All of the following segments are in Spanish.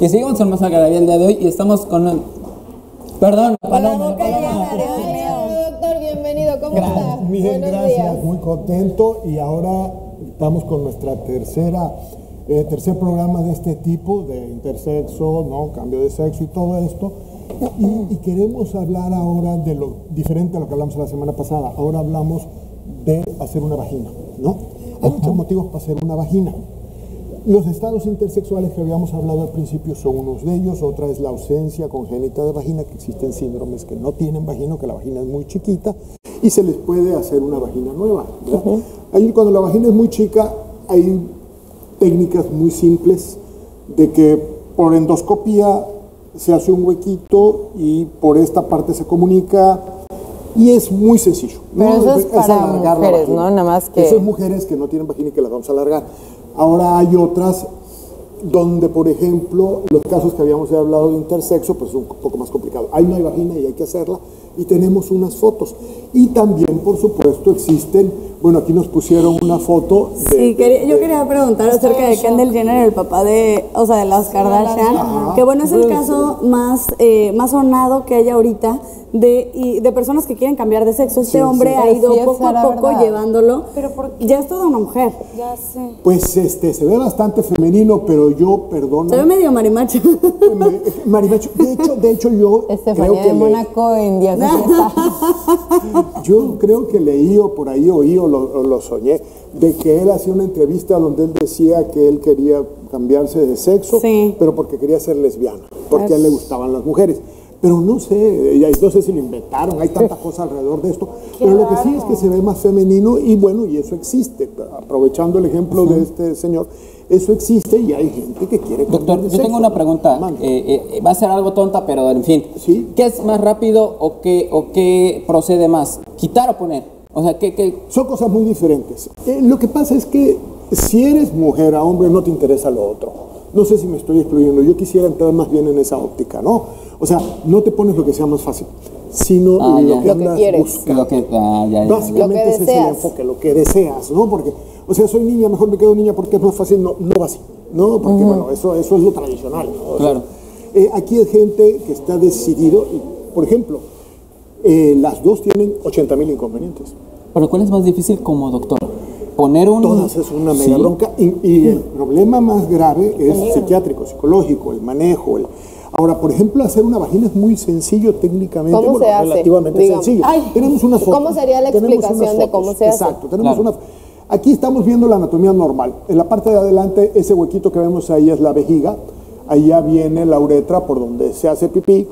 Y seguimos con más algarabía el día de hoy y estamos con... Perdón, Paloma. Doctor, bienvenido, ¿cómo está? Bien, Buenos gracias, días. muy contento. Y ahora estamos con nuestra tercer programa de este tipo, de intersexo, ¿no? Cambio de sexo y todo esto. Y queremos hablar ahora de lo diferente a lo que hablamos la semana pasada. Ahora hablamos de hacer una vagina, ¿no? Hay muchos motivos para hacer una vagina. Los estados intersexuales que habíamos hablado al principio son unos de ellos. Otra es la ausencia congénita de vagina, que existen síndromes que no tienen vagina, que la vagina es muy chiquita y se les puede hacer una vagina nueva, ¿verdad? Ahí, cuando la vagina es muy chica, hay técnicas muy simples de que por endoscopía se hace un huequito y por esta parte se comunica y es muy sencillo, ¿no? Pero eso es para mujeres, ¿no? Nada más que... Esas mujeres que no tienen vagina y que las vamos a alargar. Ahora hay otras donde, por ejemplo, los casos que habíamos hablado de intersexo, pues es un poco más complicado. Ahí no hay vagina y hay que hacerla, y tenemos unas fotos. Y también, por supuesto, existen, bueno, aquí nos pusieron una foto de... Sí, yo quería preguntar acerca de Kendall Jenner, el papá de las Kardashian, que bueno, es el caso más sonado que hay ahorita de personas que quieren cambiar de sexo. Este hombre ha ido poco a poco llevándolo. Pero ya es toda una mujer. Ya sé. Pues se ve bastante femenino, pero yo, perdón. Se ve medio marimacho. Marimacho. De hecho yo creo que de Mónaco en días de fiesta. Yo creo que leí o por ahí oí o lo soñé, de que él hacía una entrevista donde él decía que él quería cambiarse de sexo, pero porque quería ser lesbiana, porque a él le gustaban las mujeres. Pero no sé, no sé si lo inventaron, hay tanta cosa alrededor de esto, pero lo que sí es que se ve más femenino y bueno, y eso existe. Aprovechando el ejemplo de este señor, eso existe y hay gente que quiere cambiar Doctor, de yo sexo. tengo una pregunta, va a ser algo tonta, pero en fin. ¿Sí? ¿Qué es más rápido o qué procede más? ¿Quitar o poner? O sea, ¿qué? Son cosas muy diferentes. Lo que pasa es que si eres mujer a hombre no te interesa lo otro. No sé si me estoy excluyendo, yo quisiera entrar más bien en esa óptica, ¿no? O sea, no te pones lo que sea más fácil, sino lo que andas buscando. Básicamente ese es el enfoque, lo que deseas, ¿no? Porque, o sea, soy niña, mejor me quedo niña porque es más fácil, no va así, ¿no? Porque, bueno, eso es lo tradicional, ¿no? Claro. Aquí hay gente que está decidido, y, por ejemplo, las dos tienen 80,000 inconvenientes. ¿Pero cuál es más difícil como doctor? Poner un... Todas es una mega bronca y el problema más grave es psiquiátrico, psicológico, el manejo. Ahora, por ejemplo, hacer una vagina es muy sencillo técnicamente, ¿Cómo se hace? Relativamente sencillo. Tenemos una foto. ¿Cómo sería la explicación de cómo se hace? Exacto, tenemos una. Aquí estamos viendo la anatomía normal. En la parte de adelante, ese huequito que vemos ahí es la vejiga. Allá viene la uretra por donde se hace pipí.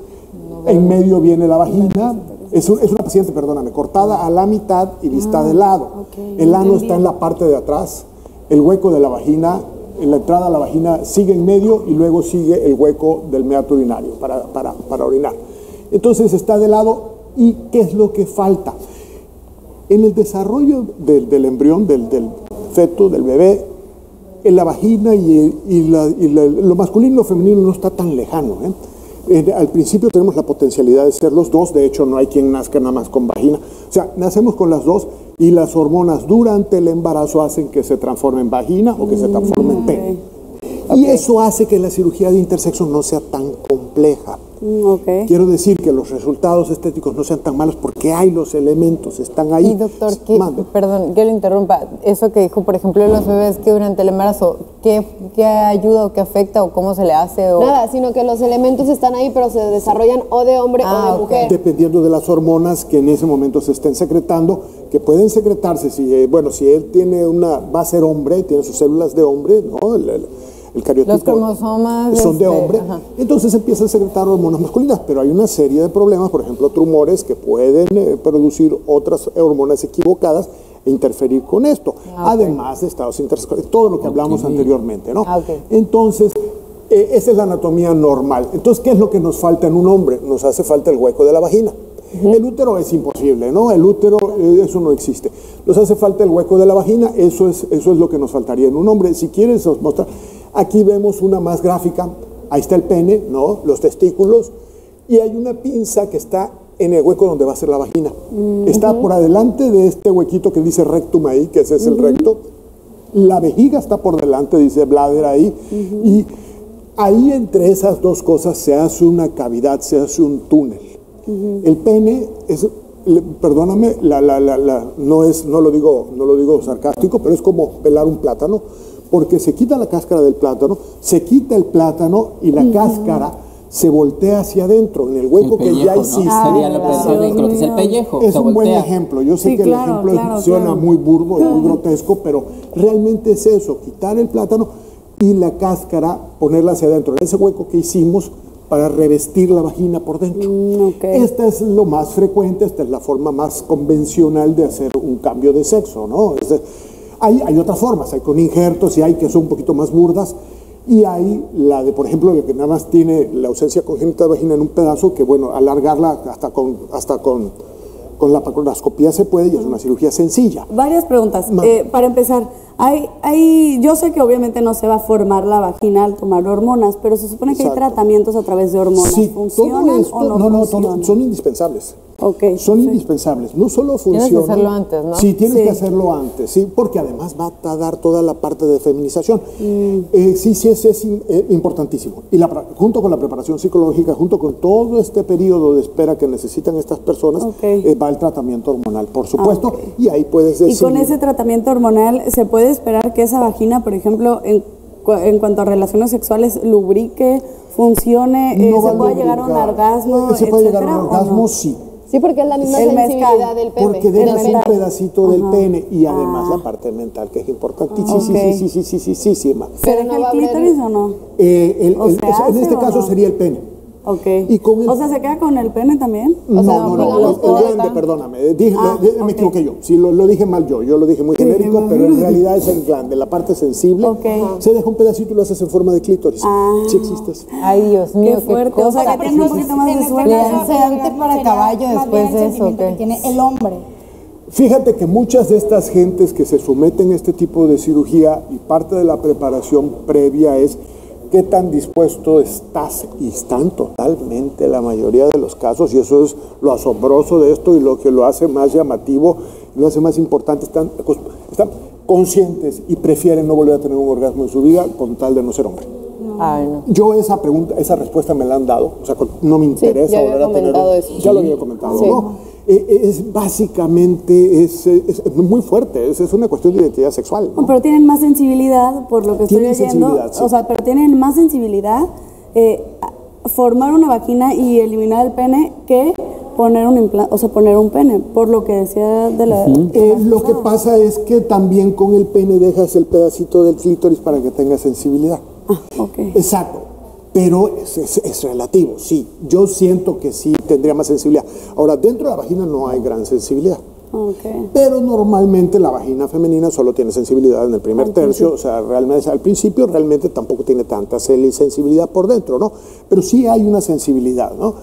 En medio viene la vagina. Es una paciente, perdóname, cortada a la mitad y vista de lado. El ano está en la parte de atrás. El hueco de la vagina, en la entrada a la vagina sigue en medio y luego sigue el hueco del meato urinario para orinar. Entonces está de lado. ¿Y qué es lo que falta? En el desarrollo del embrión, del feto, del bebé, en la vagina lo masculino y lo femenino no está tan lejano, al principio tenemos la potencialidad de ser los dos. De hecho, no hay quien nazca nada más con vagina. O sea, nacemos con las dos y las hormonas durante el embarazo hacen que se transforme en vagina o que se transforme en pene. Y eso hace que la cirugía de intersexo no sea tan compleja. Quiero decir que los resultados estéticos no sean tan malos porque hay los elementos, están ahí. Y doctor, perdón, que lo interrumpa, eso que dijo, por ejemplo, de los bebés que durante el embarazo, ¿qué ayuda o qué afecta o cómo se le hace? Nada, sino que los elementos están ahí, pero se desarrollan o de hombre o de mujer. Dependiendo de las hormonas que en ese momento se estén secretando, que pueden secretarse, si él va a ser hombre, tiene sus células de hombre, ¿no? El cariotipo, los cromosomas son de hombre, entonces empiezan a secretar hormonas masculinas, pero hay una serie de problemas, por ejemplo, tumores que pueden producir otras hormonas equivocadas e interferir con esto, además de estados intersexuales, todo lo que hablamos anteriormente, ¿no? Entonces, esa es la anatomía normal. Entonces, ¿qué es lo que nos falta en un hombre? Nos hace falta el hueco de la vagina. El útero es imposible, ¿no? El útero, eso no existe. Nos hace falta el hueco de la vagina, eso es lo que nos faltaría en un hombre. Si quieres mostrar, aquí vemos una más gráfica, ahí está el pene, ¿no? Los testículos, y hay una pinza que está en el hueco donde va a ser la vagina. Está por adelante de este huequito que dice rectum ahí, que ese es el recto. La vejiga está por delante, dice bladder ahí, y Ahí entre esas dos cosas se hace una cavidad, se hace un túnel. El pene es, perdóname, no lo digo sarcástico, pero es como pelar un plátano, porque se quita la cáscara del plátano, se quita el plátano y la cáscara se voltea hacia adentro, en el hueco que ya hiciste. Sería la operación de lo que es el pellejo. Es un buen ejemplo. Yo sé que el ejemplo suena muy burdo y muy grotesco, pero realmente es eso, quitar el plátano y la cáscara, ponerla hacia adentro, en ese hueco que hicimos para revestir la vagina por dentro. Esta es lo más frecuente, esta es la forma más convencional de hacer un cambio de sexo, ¿no? Hay otras formas, hay con injertos y hay que son un poquito más burdas. Y hay la de, por ejemplo, la que nada más tiene la ausencia congénita de vagina en un pedazo, que bueno, alargarla hasta con la laparoscopía se puede y es una cirugía sencilla. Varias preguntas. Para empezar, yo sé que obviamente no se va a formar la vagina al tomar hormonas, pero se supone que hay tratamientos a través de hormonas. Sí, ¿Funcionan o no funcionan? Son indispensables. Son indispensables. No solo funcionan. Tienes que hacerlo antes, ¿no? Sí, tienes que hacerlo antes, sí, porque además va a dar toda la parte de feminización. Sí, es importantísimo. Y junto con la preparación psicológica, junto con todo este periodo de espera que necesitan estas personas, va el tratamiento hormonal, por supuesto, y ahí puedes decir... Y con ese tratamiento hormonal, ¿se puede esperar que esa vagina, por ejemplo, en cuanto a relaciones sexuales, lubrique, funcione, se pueda llegar a un orgasmo, se puede llegar a un orgasmo, sí. Sí, porque es la misma sensibilidad del pene. Porque dejas un pedacito del pene y además la parte mental, que es importantísima. Sí. ¿Pero en el clítoris o no? En este caso sería el pene. Y con o sea, ¿se queda con el pene también? No, el glande, perdóname, me equivoqué yo. Sí, lo dije mal yo lo dije muy genérico, pero en realidad es el glande, la parte sensible. Se deja un pedacito y lo haces en forma de clítoris. Sí existes. Ay, Dios mío, qué fuerte. O sea, que tiene un poquito más de suerte. Leanseante para caballo después de eso, que tiene el hombre. Fíjate que muchas de estas gentes que se someten a este tipo de cirugía y parte de la preparación previa es qué tan dispuesto estás, y están totalmente la mayoría de los casos, y eso es lo asombroso de esto y lo que lo hace más llamativo, lo hace más importante, están conscientes y prefieren no volver a tener un orgasmo en su vida con tal de no ser hombre. Ay, no. Yo esa respuesta me la han dado, o sea, no me interesa volver a tener ya lo había comentado, ¿no? Básicamente es muy fuerte, es una cuestión de identidad sexual, ¿no? Pero tienen más sensibilidad, por lo que estoy oyendo. Sí. O sea, pero tienen más sensibilidad formar una vagina y eliminar el pene que poner un implante, o sea, poner un pene, por lo que decía de la... Lo que pasa es que también con el pene dejas el pedacito del clítoris para que tenga sensibilidad. Exacto. Pero es relativo, sí. Yo siento que sí tendría más sensibilidad. Ahora, dentro de la vagina no hay gran sensibilidad. Pero normalmente la vagina femenina solo tiene sensibilidad en el primer tercio. O sea, realmente al principio realmente tampoco tiene tanta sensibilidad por dentro, ¿no? Pero sí hay una sensibilidad, ¿no?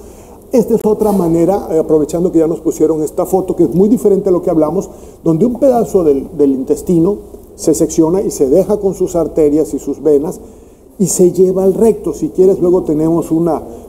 Esta es otra manera, aprovechando que ya nos pusieron esta foto, que es muy diferente a lo que hablamos, donde un pedazo del intestino se secciona y se deja con sus arterias y sus venas, y se lleva al recto. Si quieres, luego tenemos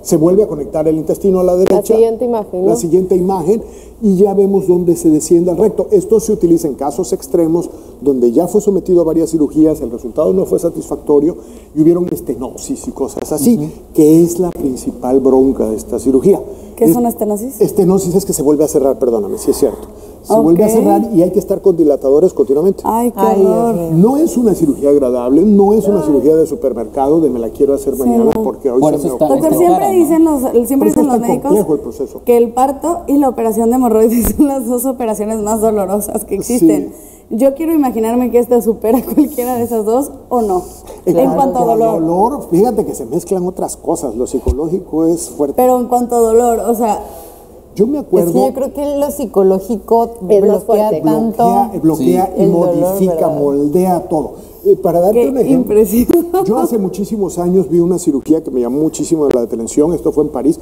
se vuelve a conectar el intestino a la derecha. La siguiente imagen, ¿no? La siguiente imagen, y ya vemos dónde se desciende al recto. Esto se utiliza en casos extremos, donde ya fue sometido a varias cirugías, el resultado no fue satisfactorio, y hubieron estenosis y cosas así, que es la principal bronca de esta cirugía. ¿Qué es una estenosis? Estenosis es que se vuelve a cerrar, perdóname, sí es cierto. Se vuelve a cerrar y hay que estar con dilatadores continuamente. Ay, qué horror. No es una cirugía agradable, no es una cirugía de supermercado de me la quiero hacer mañana porque hoy se me ocurre. Doctor, siempre dicen los médicos el que el parto y la operación de hemorroides son las dos operaciones más dolorosas que existen. Yo quiero imaginarme que esta supera cualquiera de esas dos o no. En cuanto a dolor. Fíjate que se mezclan otras cosas, lo psicológico es fuerte. Pero en cuanto a dolor, o sea... Yo me acuerdo... Es que yo creo que lo psicológico bloquea tanto... Bloquea y modifica, moldea todo. Para darte un ejemplo, yo hace muchísimos años vi una cirugía que me llamó muchísimo la atención, esto fue en París,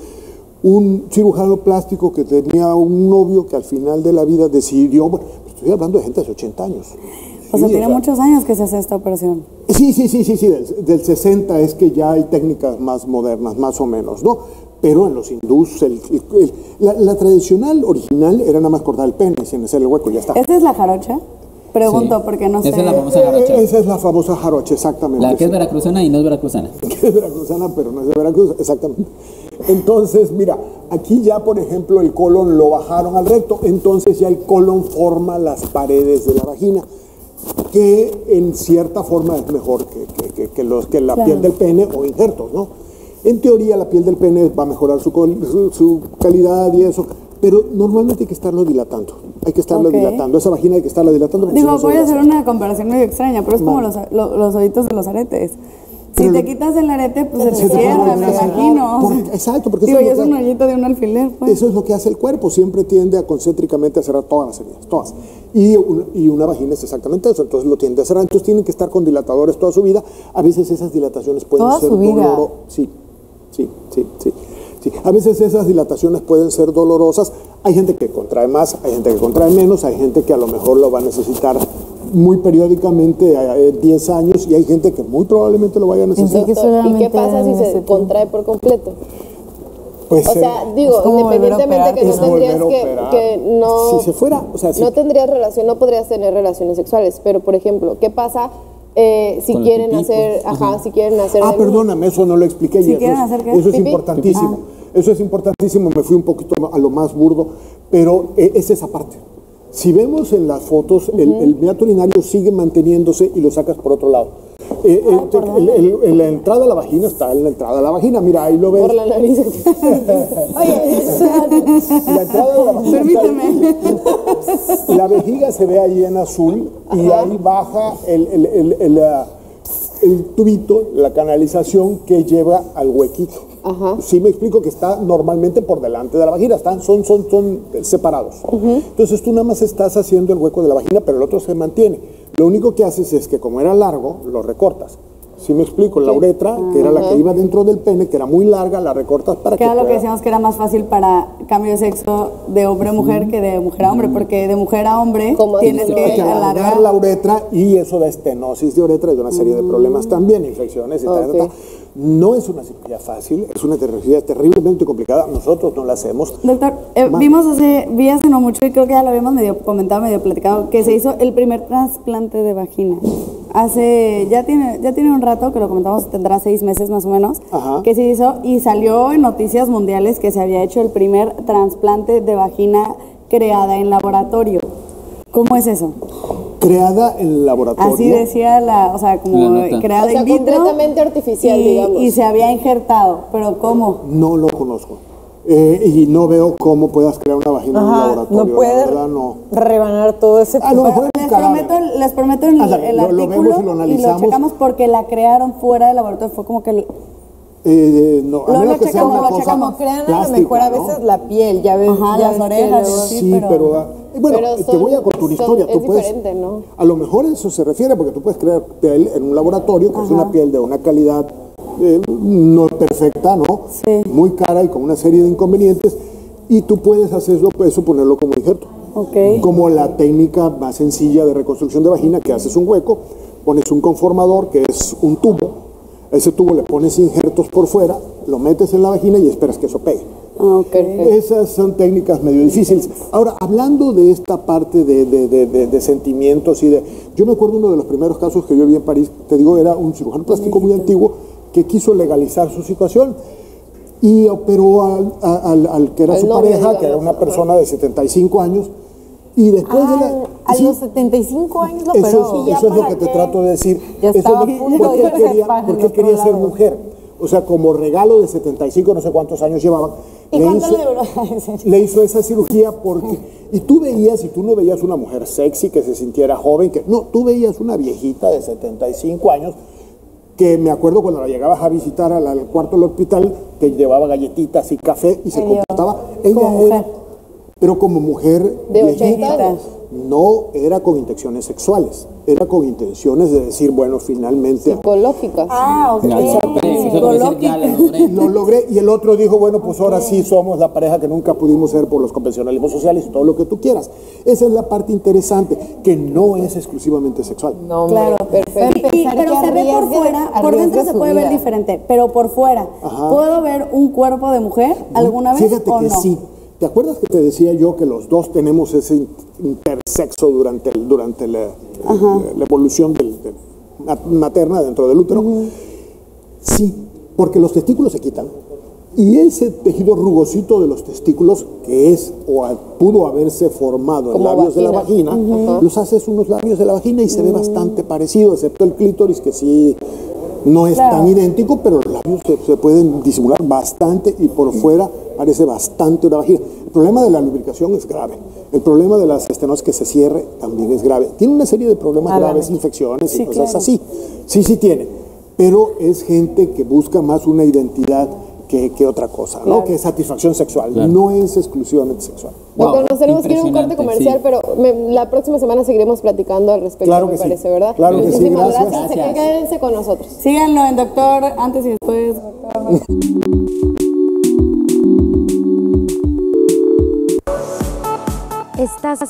un cirujano plástico que tenía un novio que al final de la vida decidió, estoy hablando de gente de 80 años. O sea, tiene muchos años que se hace esta operación. Sí, del 60 es que ya hay técnicas más modernas, más o menos, ¿no? Pero en los hindús, la tradicional original era nada más cortar el pene sin hacer el hueco, ya está. ¿Esta es la jarocha? Pregunto Sí. porque no sé. Esa es la famosa jarocha. Esa es la famosa jarocha, exactamente. La que es sí. veracruzana y no es veracruzana. Que es veracruzana, pero no es de Veracruz, exactamente. Entonces, mira, aquí ya, por ejemplo, el colon lo bajaron al recto, entonces ya el colon forma las paredes de la vagina, que en cierta forma es mejor que la piel del pene o injertos, ¿no? En teoría, la piel del pene va a mejorar su calidad y eso, pero normalmente hay que estarlo dilatando. Hay que estarlo dilatando. Esa vagina hay que estarla dilatando. porque Digo, si no se voy va a hacer una comparación medio extraña, pero es como los ojitos de los aretes. Si te quitas el arete, pues se te cierra, me imagino. Exacto, porque Digo, eso y es es lo un hoyito de un alfiler, pues. Eso es lo que hace el cuerpo, siempre tiende a concéntricamente a cerrar todas las heridas, todas. Y una vagina es exactamente eso, entonces lo tiende a cerrar. Entonces tienen que estar con dilatadores toda su vida. A veces esas dilataciones pueden ¿Toda ser su vida? dolorosas. Sí. A veces esas dilataciones pueden ser dolorosas. Hay gente que contrae más, hay gente que contrae menos, hay gente que a lo mejor lo va a necesitar muy periódicamente, 10 años, y hay gente que muy probablemente lo vaya a necesitar. que ¿Y qué solamente pasa si en ese se contrae por completo? Pues, O sea, digo, es como volver a independientemente que no es volver tendrías a operar. que no... Si se fuera, o sea, si No tendrías relación, no podrías tener relaciones sexuales, pero por ejemplo, ¿qué pasa si Con el quieren pipí, hacer, pues. si quieren hacer perdóname, eso no lo expliqué. Si y quieren eso hacer ¿qué? eso es ¿Pipí? importantísimo. Eso es importantísimo, me fui un poquito a lo más burdo, pero es esa parte. Si vemos en las fotos, el meato urinario sigue manteniéndose y lo sacas por otro lado. La entrada a la vagina está en la entrada a la vagina, mira, ahí lo ves. por la nariz? La entrada de la vagina está ahí. Permíteme. La vejiga se ve ahí en azul y ahí baja el tubito, la canalización que lleva al huequito. Sí me explico, que está normalmente por delante de la vagina, son separados. Entonces tú nada más estás haciendo el hueco de la vagina, pero el otro se mantiene. Lo único que haces es que como era largo, lo recortas. ¿Sí me explico? La uretra, que era la que iba dentro del pene, que era muy larga, la recortas para Que que era lo que pueda- decíamos que era más fácil para cambio de sexo de hombre a mujer que de mujer a hombre, porque de mujer a hombre ¿Cómo tienes así? Hay que que alargar alargar. la uretra y eso da estenosis de uretra y de una serie de problemas también, infecciones y tal, Ok. tal. No es una cirugía fácil, es una cirugía terriblemente complicada. Nosotros no la hacemos. Doctor, vi hace no mucho y creo que ya lo habíamos medio comentado, medio platicado, que se hizo el primer trasplante de vagina. Ya tiene un rato que lo comentamos, tendrá 6 meses más o menos, Ajá. que se hizo y salió en noticias mundiales que se había hecho el primer trasplante de vagina creada en laboratorio. ¿Cómo es eso? Creada en el laboratorio. Así decía como La nota. creada O sea, in vitro. completamente artificial, y, digamos. y se había injertado, pero ¿cómo? No lo conozco. Y no veo cómo puedas crear una vagina en un laboratorio. no puede La verdad, no. rebanar todo ese A lo mejor en un cadáver. Les prometo el Lo vemos y lo artículo y analizamos. lo checamos porque la crearon fuera del laboratorio. Fue como que No, a menos que sea checamos, una lo cosa checamos. Como crean a lo plástica, mejor a ¿no? veces la piel, ya ves, Ajá, ya las ves que orejas, luego- Sí, pero bueno, Pero te voy a contar una historia. es diferente, ¿no? A lo mejor eso se refiere porque tú puedes crear piel en un laboratorio, que es una piel de una calidad no perfecta, ¿no? Sí. Muy cara y con una serie de inconvenientes, y tú puedes hacerlo, puedes ponerlo como injerto. Ok. Como la técnica más sencilla de reconstrucción de vagina, que haces un hueco, pones un conformador, que es un tubo, a ese tubo le pones injertos por fuera, lo metes en la vagina y esperas que eso pegue. Esas son técnicas medio difíciles. Ahora, hablando de esta parte de sentimientos Yo me acuerdo uno de los primeros casos que yo vi en París, te digo, era un cirujano plástico muy antiguo que quiso legalizar su situación y operó al que era Al su novio, pareja, que era digamos, una persona de 75 años, y después de la... A sí, los 75 años lo operó. eso es lo que te trato de decir. Ya Eso estaba es a punto ¿por de qué irse quería, para por el qué otro quería ser lado. mujer? O sea, como regalo de 75, no sé cuántos años llevaban. ¿Y cuánto le duró? En serio. Le hizo esa cirugía porque... Y tú no veías una mujer sexy que se sintiera joven, tú veías una viejita de 75 años que me acuerdo cuando la llegabas a visitar al cuarto del hospital, te llevaba galletitas y café y se comportaba. Ella como era, mujer. pero como mujer De 80 viejita, años. no era con intenciones sexuales, era con intenciones de decir, bueno, finalmente Psicológicas. Ah, ok. Ya lo logré, eso es lo que decir, ya lo logré. lo logré. Y el otro dijo, bueno, pues ahora sí somos la pareja que nunca pudimos ser por los convencionalismos sociales y todo lo que tú quieras. Esa es la parte interesante, que no es exclusivamente sexual. No, hombre. Claro, Perfecto. pero se ve por fuera, por dentro se puede ver diferente, pero por fuera, Ajá. ¿puedo ver un cuerpo de mujer alguna vez Fíjate o que no? sí. ¿Te acuerdas que te decía yo que los dos tenemos ese intersexo durante la evolución materna dentro del útero? Sí, porque los testículos se quitan. Y ese tejido rugosito de los testículos, que es o pudo haberse formado en labios de la vagina, los haces unos labios de la vagina y se ve bastante parecido, excepto el clítoris, que sí no es tan idéntico, pero los labios se pueden disimular bastante y por fuera parece bastante una vagina. El problema de la lubricación es grave. El problema de las estenosis que se cierre también es grave. Tiene una serie de problemas graves, infecciones y cosas así. Sí tiene. Pero es gente que busca más una identidad que otra cosa, ¿no? Que es satisfacción sexual, no es exclusivamente sexual. Doctor, nos tenemos que ir a un corte comercial, pero la próxima semana seguiremos platicando al respecto, claro me que parece, sí. ¿verdad? Claro que sí, Muchísimas gracias. Quédense con nosotros. Síganlo en Doctor antes y después. Estás